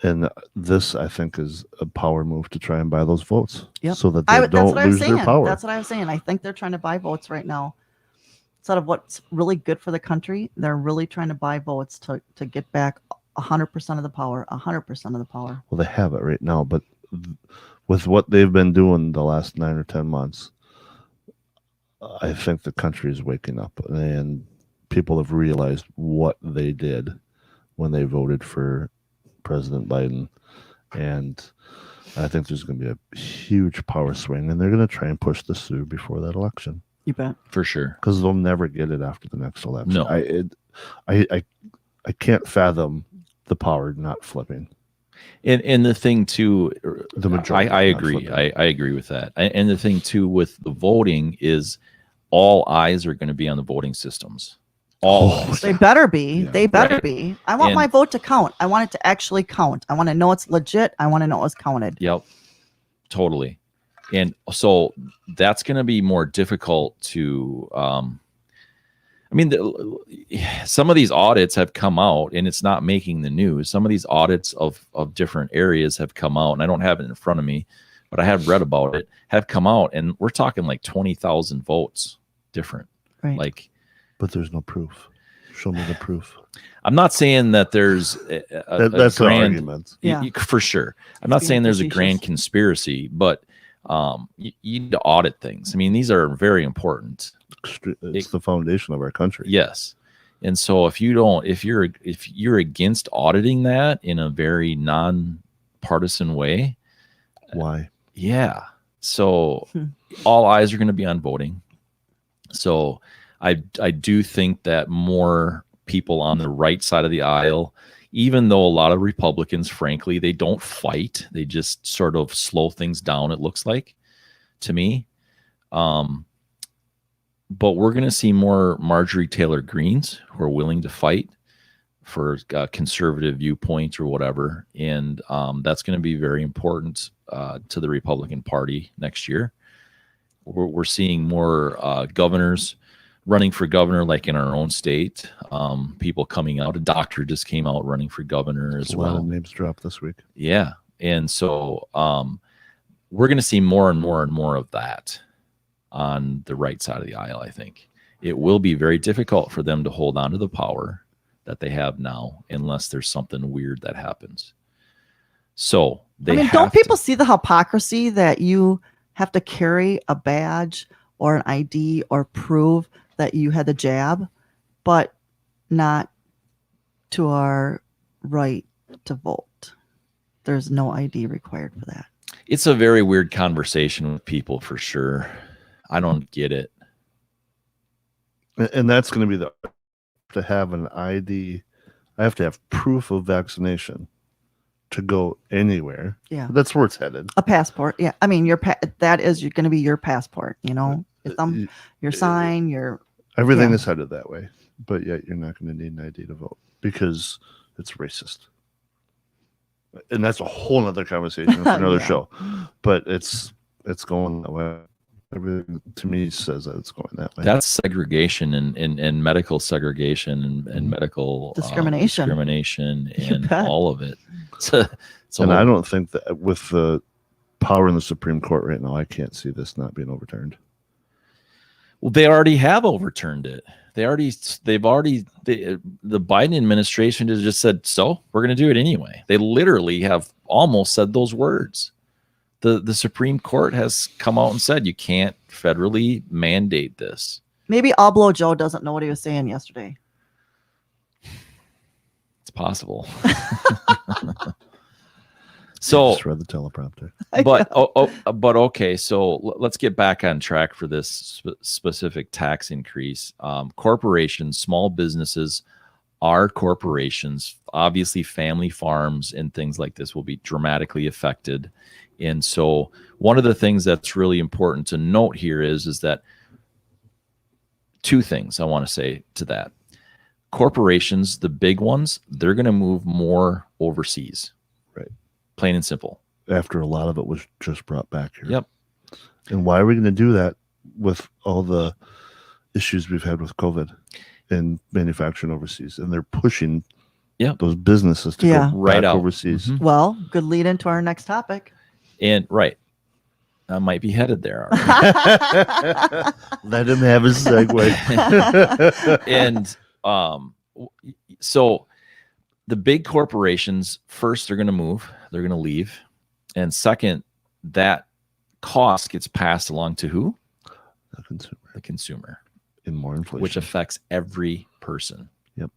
And this, I think, is a power move to try and buy those votes, so that they don't lose their power. That's what I was saying. I think they're trying to buy votes right now. Instead of what's really good for the country, they're really trying to buy votes to get back 100% of the power, 100% of the power. Well, they have it right now, but with what they've been doing the last 9 or 10 months, I think the country is waking up, and people have realized what they did when they voted for President Biden. And I think there's going to be a huge power swing, and they're going to try and push this through before that election. You bet. For sure. Because they'll never get it after the next election. No. I can't fathom the power not flipping. And the thing too, the majority. I agree. I agree with that. And the thing too with the voting is all eyes are going to be on the voting systems. All eyes. They better be. Yeah. They better be. I want my vote to count. I want it to actually count. I want to know it's legit. I want to know it's counted. Yep. Totally. And so that's going to be more difficult to, I mean, some of these audits have come out and it's not making the news. Some of these audits of different areas have come out, and I don't have it in front of me, but I have read about it, have come out, and we're talking like 20,000 votes different. Right. Like, but there's no proof. Show me the proof. I'm not saying that there's that's a grand argument. Yeah. For sure. I'm not saying there's a grand conspiracy, but you need to audit things. I mean, these are very important. It's the foundation of our country. Yes. And so if you're against auditing that in a very non-partisan way, why? Yeah. So all eyes are going to be on voting. So I do think that more people on the right side of the aisle, even though a lot of Republicans, frankly, they don't fight, they just sort of slow things down, it looks like to me. But we're going to see more Marjorie Taylor Greens who are willing to fight for conservative viewpoints or whatever. And that's going to be very important to the Republican Party next year. We're seeing more governors running for governor, like in our own state. People coming out. A doctor just came out running for governor as well. A lot of names dropped this week. Yeah. And so we're going to see more and more and more of that on the right side of the aisle. I think it will be very difficult for them to hold on to the power that they have now, unless there's something weird that happens. So don't people see the hypocrisy that you have to carry a badge or an ID or prove that you had the jab, but not to our right to vote? There's no ID required for that. It's a very weird conversation with people, for sure. I don't get it. And that's going to be to have an ID. I have to have proof of vaccination to go anywhere. Yeah. That's where it's headed. A passport. Yeah. I mean, that is going to be your passport, you know, your sign, your. Everything Yeah. is headed that way, but yet you're not going to need an ID to vote because it's racist. And that's a whole nother conversation for another Yeah. show. But it's going that way. Everything to me says that it's going that way. That's segregation and medical segregation and medical Discrimination. and bet. all of it. It's a and whole- I don't think that with the power in the Supreme Court right now, I can't see this not being overturned. Well, they already have overturned it. The Biden administration has just said, so we're going to do it anyway. They literally have almost said those words. The Supreme Court has come out and said you can't federally mandate this. Maybe Oblo Joe doesn't know what he was saying yesterday. It's possible. So Just read the teleprompter. but okay, so let's get back on track for this specific tax increase. Corporations, small businesses, our corporations, obviously family farms and things like this will be dramatically affected. And so one of the things that's really important to note here is that two things I want to say to that. Corporations, the big ones, they're going to move more overseas. Right. Plain and simple. After a lot of it was just brought back here. Yep. And why are we going to do that with all the issues we've had with COVID and manufacturing overseas? And they're pushing those businesses to go right out overseas. Mm-hmm. Well, good lead into our next topic. And right. I might be headed there. Let him have his segue. And so the big corporations, first, they're going to move, they're going to leave. And second, that cost gets passed along to who? The consumer. The consumer. In more inflation. Which affects every person. Yep.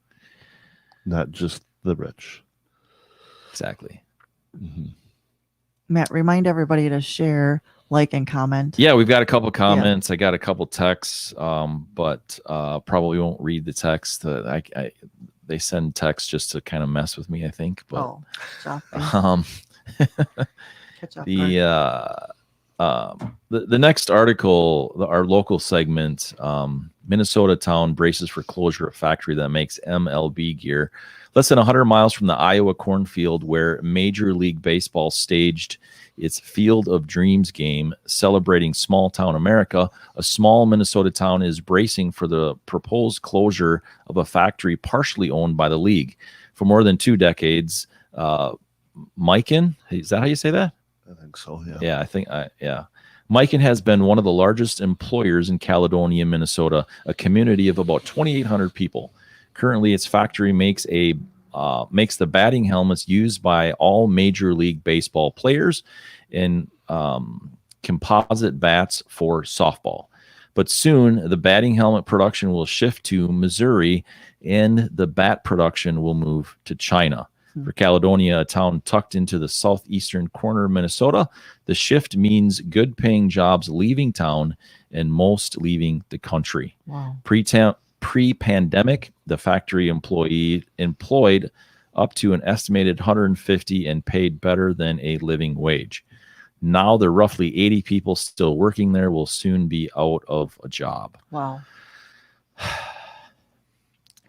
Not just the rich. Exactly. Mm-hmm. Matt, remind everybody to share, like, and comment. Yeah, we've got a couple comments. I got a couple texts, but probably won't read the text. They send texts just to kind of mess with me, I think. But the next article, our local segment, Minnesota town braces for closure of factory that makes MLB gear. Less than 100 miles from the Iowa cornfield where Major League Baseball staged its Field of Dreams game celebrating small town America, a small Minnesota town is bracing for the proposed closure of a factory partially owned by the league. For more than 2 decades, Mikan, is that how you say that? I think so, yeah. Yeah, I think, Mikan has been one of the largest employers in Caledonia, Minnesota, a community of about 2,800 people. Currently, its factory makes the batting helmets used by all Major League Baseball players and composite bats for softball. But soon, the batting helmet production will shift to Missouri, and the bat production will move to China. For Caledonia, a town tucked into the southeastern corner of Minnesota, the shift means good-paying jobs leaving town and most leaving the country. Wow. Pre-pandemic, the factory employed up to an estimated 150 and paid better than a living wage. Now the roughly 80 people still working there will soon be out of a job. Wow.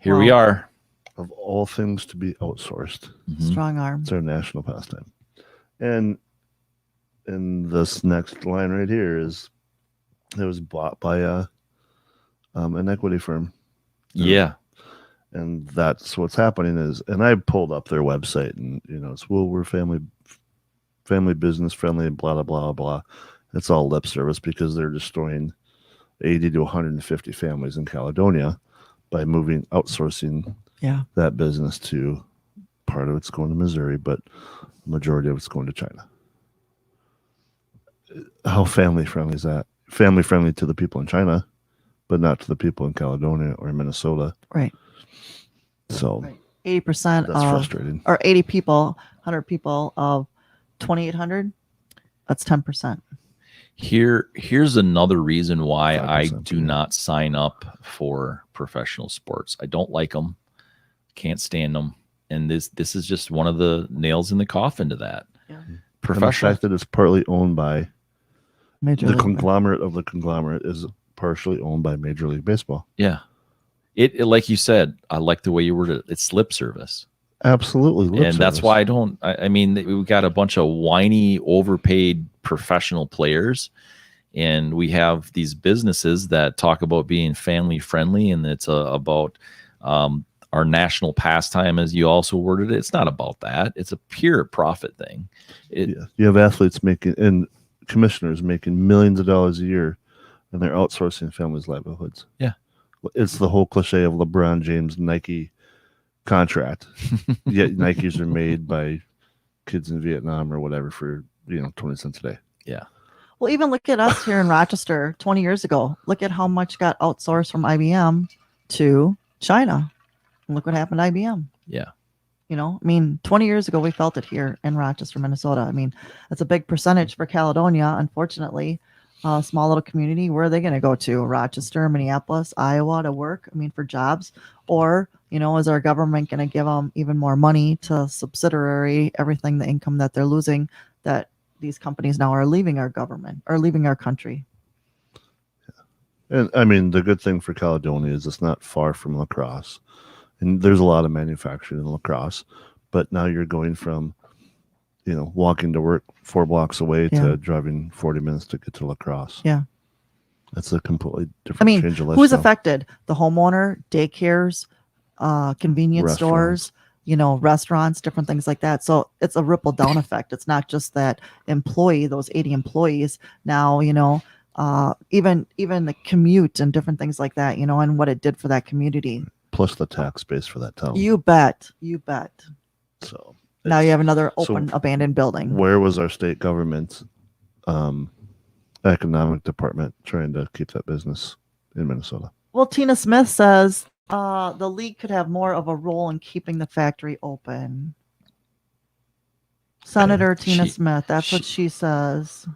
Here we are. Of all things to be outsourced. Mm-hmm. Strong arm. It's our national pastime. And this next line right here is it was bought by an equity firm. Yeah. And that's what's happening is, and I pulled up their website and, it's, well, we're family business friendly and blah, blah, blah, blah. It's all lip service because they're destroying 80 to 150 families in Caledonia by outsourcing that business to part of it's going to Missouri, but the majority of it's going to China. How family friendly is that? Family friendly to the people in China, but not to the people in Caledonia or Minnesota. Right. So 80% that's frustrating. Or 80 people, 100 people of 2,800. That's 10%. Here's another reason why I do yeah. not sign up for professional sports. I don't like them, can't stand them, and this is just one of the nails in the coffin to that. Yeah. And the Professional. fact that it's partly owned by Major the League. conglomerate of the conglomerate is partially owned by Major League Baseball. Yeah. It like you said, I like the way you worded it. It's lip service. Absolutely. lip And that's service. why I mean, we got a bunch of whiny, overpaid professional players, and we have these businesses that talk about being family friendly, and it's about our national pastime, as you also worded it. It's not about that. It's a pure profit thing. Yeah. You have athletes making and commissioners making millions of dollars a year, and they're outsourcing families' livelihoods. Yeah. It's the whole cliche of LeBron James Nike contract. Yet Nikes are made by kids in Vietnam or whatever for 20 cents a day. Yeah. Well, even look at us here in Rochester 20 years ago. Look at how much got outsourced from IBM to China. And look what happened to IBM. Yeah. You know, I mean, 20 years ago, we felt it here in Rochester, Minnesota. I mean, that's a big percentage for Caledonia. Unfortunately, a small little community. Where are they going to go to? Rochester, Minneapolis, Iowa to work? I mean, for jobs? Or, is our government going to give them even more money to subsidiary everything, the income that they're losing, that these companies now are leaving our government or leaving our country? And I mean, the good thing for Caledonia is it's not far from La Crosse. And there's a lot of manufacturing in La Crosse, but now you're going from, walking to work 4 blocks away to driving 40 minutes to get to La Crosse. Yeah. That's a completely different change of lifestyle. Who's affected? The homeowner, daycares, convenience Restaurants. stores, restaurants, different things like that. So it's a ripple down effect. It's not just that employee, those 80 employees. Now, even the commute and different things like that, and what it did for that community. Plus the tax base for that town. You bet. So Now you have another open, abandoned building. Where was our state government's economic department trying to keep that business in Minnesota? Well, Tina Smith says the league could have more of a role in keeping the factory open. Senator Tina Smith, that's what she says.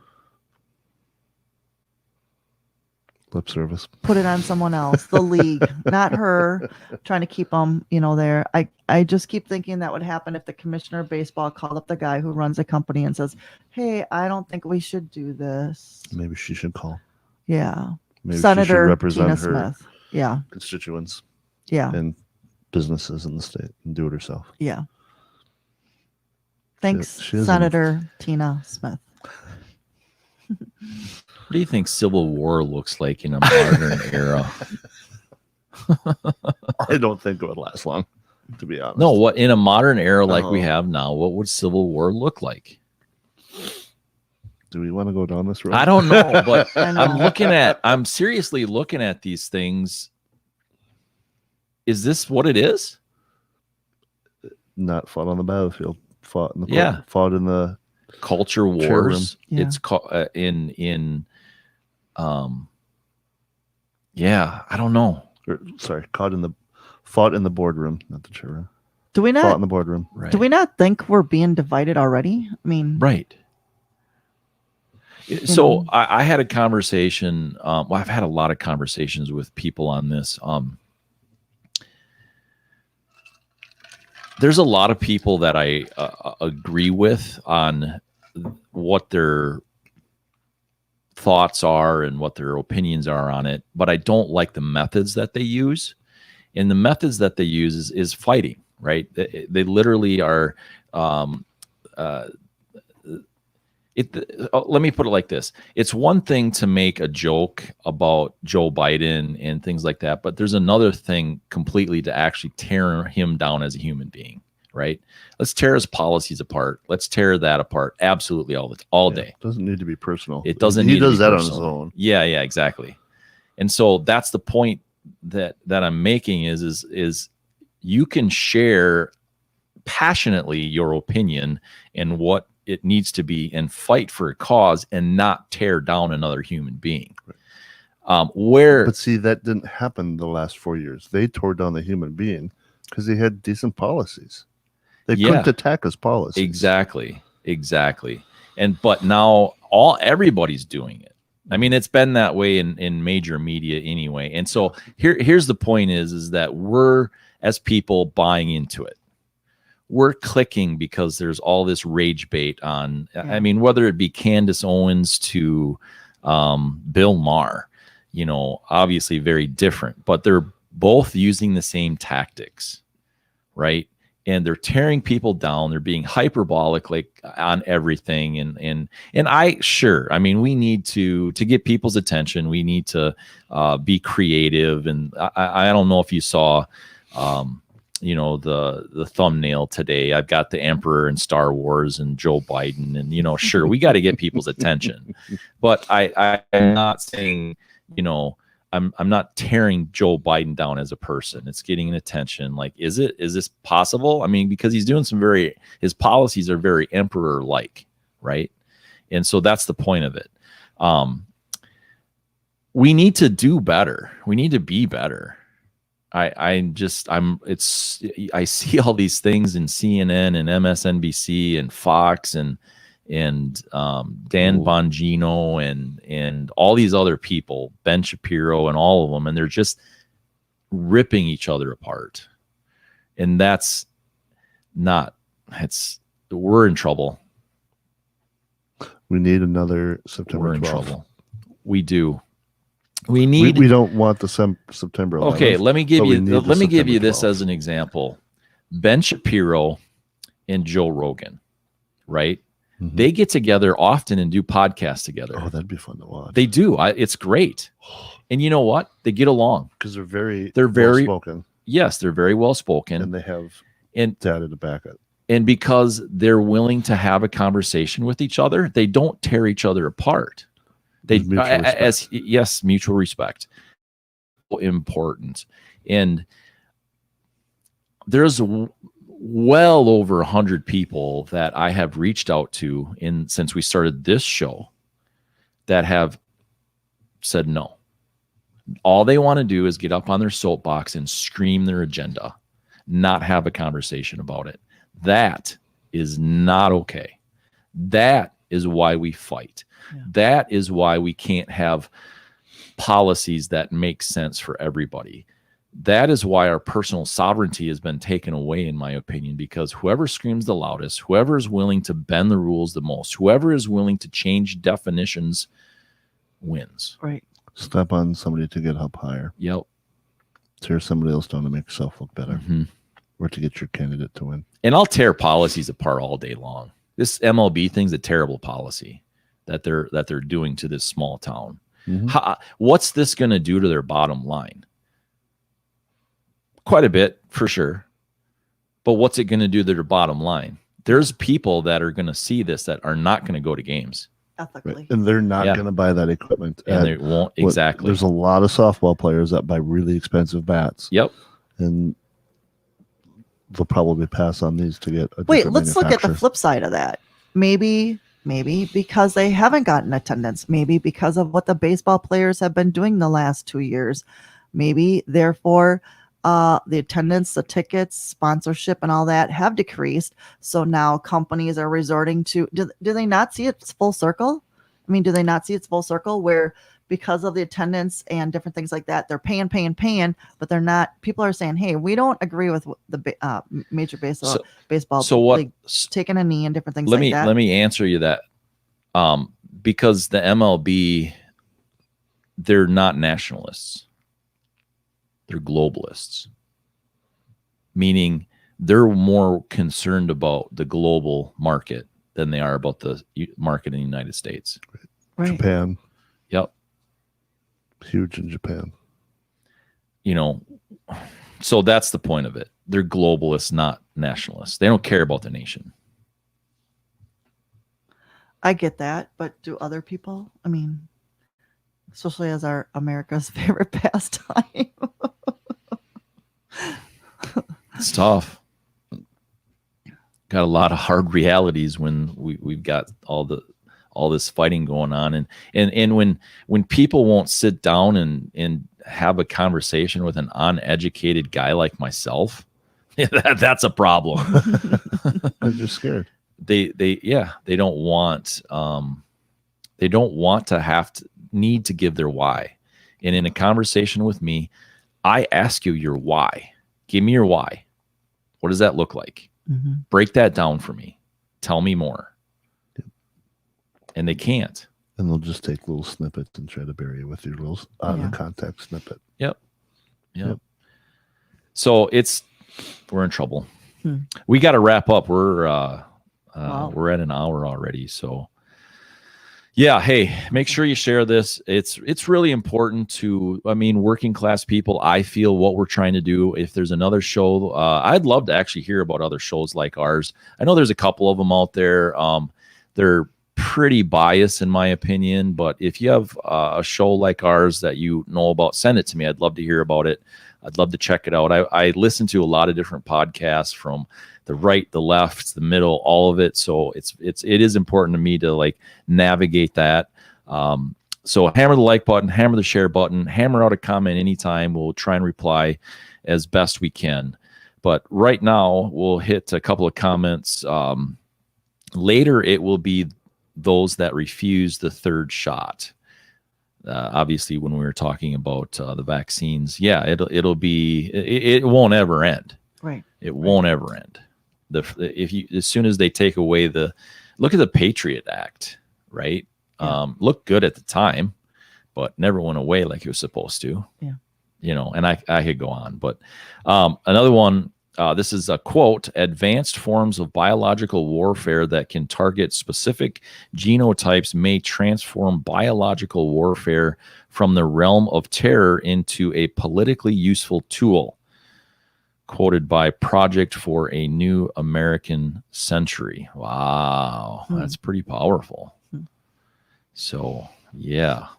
Lip service. Put it on someone else, the league, not her, trying to keep them, there. I just keep thinking that would happen if the commissioner of baseball called up the guy who runs a company and says, hey, I don't think we should do this. Maybe she should call. Yeah. Maybe Senator she should represent Tina her Smith. Yeah. constituents Yeah. and businesses in the state and do it herself. Yeah. Thanks, She isn't- Senator Tina Smith. What do you think Civil War looks like in a modern era? I don't think it would last long, to be honest. No, what in a modern era like we have now, what would Civil War look like? Do we want to go down this road? I don't know, but I know. I'm seriously looking at these things. Is this what it is? Not fought on the battlefield. Fought in the Yeah. Fought in the Culture Chair room. wars. Yeah. It's called yeah, I don't know. fought in the boardroom, not the chair room. Do we Fought not in the boardroom. Right. do we not think we're being divided already? I mean, Right. So know. I had a conversation. Well, I've had a lot of conversations with people on this. There's a lot of people that I agree with on what their thoughts are and what their opinions are on it, but I don't like the methods that they use. And the methods that they use is fighting, right? They literally are. Let me put it like this. It's one thing to make a joke about Joe Biden and things like that, but there's another thing completely to actually tear him down as a human being, right? Let's tear his policies apart. Let's tear that apart. Absolutely all day. It doesn't need to be personal. It doesn't He need to does be that personal. on his own. Yeah, exactly. And so that's the point that I'm making is you can share passionately your opinion and what it needs to be and fight for a cause and not tear down another human being. But see, that didn't happen the last 4 years. They tore down the human being because they had decent policies. They couldn't attack his policies. Exactly. But now everybody's doing it. I mean, it's been that way in major media anyway. And so here's the point is that we're as people buying into it. we're clicking because there's all this rage bait on. Yeah. I mean, whether it be Candace Owens to Bill Maher, you know, obviously very different, but they're both using the same tactics, right? And they're tearing people down. They're being hyperbolic, like on everything. And I mean, we need to get people's attention. We need to be creative. And I don't know if you saw, you know, the thumbnail today. I've got the Emperor and Star Wars and Joe Biden, and, you know, sure, we got to get people's attention, but I am not saying, you know, I'm not tearing Joe Biden down as a person. It's getting attention. Like, is this possible? I mean, because he's doing his policies are very Emperor like, right? And so that's the point of it. We need to do better. We need to be better. I see all these things in CNN and MSNBC and Fox and Dan Bongino and all these other people, Ben Shapiro and all of them, and they're just ripping each other apart. And we're in trouble. We need another September 12th. We're in trouble. We do. We need. We don't want the September 11th. Okay, let me give you this 12th. as an example. Ben Shapiro and Joe Rogan, right? Mm-hmm. They get together often and do podcasts together. Oh, that'd be fun to watch. They do. It's great. And you know what? They get along because they're very well spoken. Yes, they're very well spoken, and they have data to back it. And because they're willing to have a conversation with each other, they don't tear each other apart. They mutual respect. Important. And there's well over 100 people that I have reached out to since we started this show that have said no. All they want to do is get up on their soapbox and scream their agenda, not have a conversation about it. That is not okay. That is why we fight. Yeah. That is why we can't have policies that make sense for everybody. That is why our personal sovereignty has been taken away, in my opinion, because whoever screams the loudest, whoever is willing to bend the rules the most, whoever is willing to change definitions wins. Right. Step on somebody to get up higher. Yep. Tear somebody else down to make yourself look better. Mm-hmm. Or to get your candidate to win. And I'll tear policies apart all day long. This MLB thing's a terrible policy that they're doing to this small town. Mm-hmm. What's this going to do to their bottom line? Quite a bit, for sure. But what's it going to do to their bottom line? There's people that are going to see this that are not going to go to games. Ethically. Right. And they're not going to buy that equipment. And they won't. Exactly. There's a lot of softball players that buy really expensive bats. Yep. And they'll probably pass on these to get a Wait, let's look at the flip side of that. Maybe because they haven't gotten attendance, maybe because of what the baseball players have been doing the last 2 years, maybe therefore the attendance, the tickets, sponsorship, and all that have decreased. So now companies are resorting to, do they not see it's full circle? I mean, do they not see it's full circle where because of the attendance and different things like that, they're paying, but they're not, people are saying, hey, we don't agree with the major baseball league taking a knee and different things like that. Let me answer you that. Because the MLB, they're not nationalists. They're globalists, meaning they're more concerned about the global market than they are about the market in the United States. Right. Japan. Yep. Huge in Japan. You know, so that's the point of it. They're globalists, not nationalists. They don't care about the nation. I get that, but do other people? I mean, especially as our America's favorite pastime. It's tough. Got a lot of hard realities when we've got all this fighting going on, and when people won't sit down and have a conversation with an uneducated guy like myself, that's a problem. They're just scared. They don't want to need to give their why. And in a conversation with me, I ask you your why. Give me your why. What does that look like? Break that down for me. Tell me more. And they can't. And they'll just take little snippets and try to bury it with your little out of context snippet. Yep. So we're in trouble. We got to wrap up. We're at an hour already. So yeah, hey, make sure you share this. It's really important to, working class people. I feel what we're trying to do. If there's another show, I'd love to actually hear about other shows like ours. I know there's a couple of them out there. They're pretty biased in my opinion, but if you have a show like ours that you know about, send it to me. I'd love to hear about it. I'd love to check it out. I listen to a lot of different podcasts from the right, the left, the middle, all of it. So it is important to me to like navigate that. So hammer the like button, hammer the share button, hammer out a comment anytime. We'll try and reply as best we can. But right now we'll hit a couple of comments. Later it will be those that refuse the third shot. Obviously, when we were talking about the vaccines, it won't ever end. Right. It won't ever end. As soon as they take away look at the Patriot Act, right? Looked good at the time, but never went away like it was supposed to. Yeah. And I could go on, but another one. This is a quote: advanced forms of biological warfare that can target specific genotypes may transform biological warfare from the realm of terror into a politically useful tool. Quoted by Project for a New American Century. Wow, that's pretty powerful. So, yeah.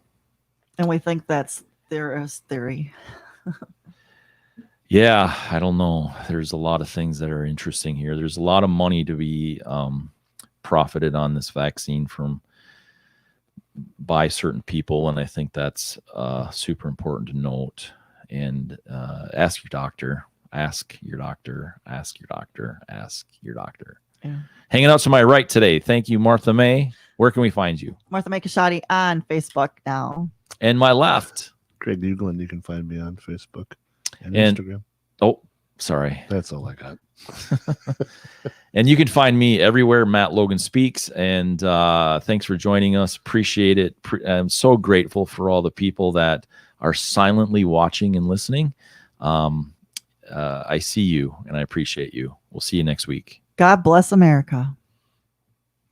And we think that's theorist theory. Yeah, I don't know. There's a lot of things that are interesting here. There's a lot of money to be profited on this vaccine by certain people, and I think that's super important to note. And ask your doctor. Ask your doctor. Ask your doctor. Ask your doctor. Yeah. Hanging out to my right today. Thank you, Martha May. Where can we find you? Martha May Kashadi on Facebook now. And my left. Craig Euglin, you can find me on Facebook and Instagram. Oh, sorry. That's all I got. And you can find me everywhere Matt Logan Speaks. And thanks for joining us. Appreciate it. I'm so grateful for all the people that are silently watching and listening. I see you and I appreciate you. We'll see you next week. God bless America.